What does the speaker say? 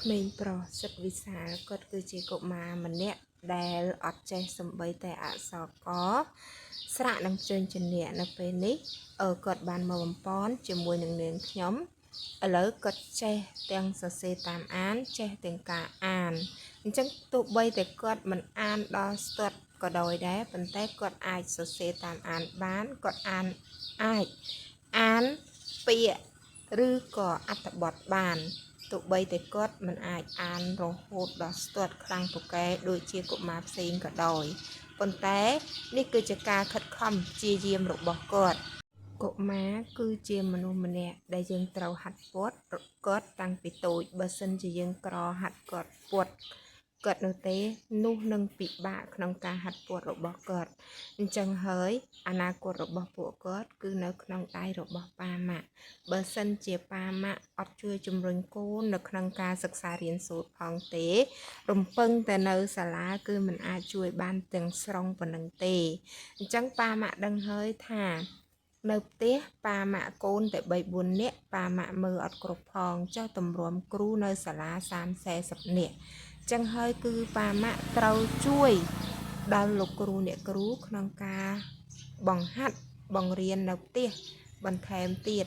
ក្មេងប្រុសសិទ្ធវិសាលគាត់គឺជាកុមារម្នាក់ដែលអត់ចេះសំបីតែអក្សរកស្រៈនឹងជើងជំនះនៅពេលនេះគាត់បានមកបំពន់ជាមួយនឹងនាងខ្ញុំឥឡូវគាត់ចេះទាំងសរសេរតាមអានចេះទាំងការអានអញ្ចឹងទោះបីតែគាត់មិនអានដល់ស្ទាត់ក៏ដោយដែរប៉ុន្តែគាត់អាចសរសេរតាមអានបានគាត់អាចអានពាក្យឬក៏អត្ថបទបានទោះបីតែគាត់មិនអាចអានរហូតដល់ស្ទាត់ខ្លាំងពូកែដូចជាកុមារផ្សេងក៏ដោយប៉ុន្តែនេះគឺជាការខិតខំព្យាយាមរបស់គាត់កុមារគឺជាមនុស្សម្នាក់ដែលយើងត្រូវហាត់ពត់គាត់តាំងពីតូចបើសិនជាយើងក្រហាត់គាត់ពត់គាត់នោះទេនោះនឹងពិបាកក្នុងការហាត់ពត់របស់គាត់អញ្ចឹងហើយអនាគតរបស់ពួកគាត់គឺនៅក្នុងដៃរបស់ប៉ាម៉ាក់បើសិនជាប៉ាម៉ាក់អត់ជួយជំរុញកូននៅក្នុងការសិក្សារៀនសូត្រផងទេរំពឹងតែនៅសាលាគឺមិនអាចជួយបានទាំងស្រុងប៉ុណ្ណឹងទេអញ្ចឹងប៉ាម៉ាក់ដឹងហើយថានៅផ្ទះប៉ាម៉ាក់កូនតែ3 4នាក់ប៉ាម៉ាក់មើលអត់គ្រប់ផងចុះទម្រាំគ្រូនៅសាលា30-40នាក់ចឹងហើយគឺប៉ាម៉ាក់ត្រូវជួយដល់លោកគ្រូអ្នកគ្រូក្នុងការបង្ហាត់បង្រៀននៅផ្ទះបន្ថែមទៀត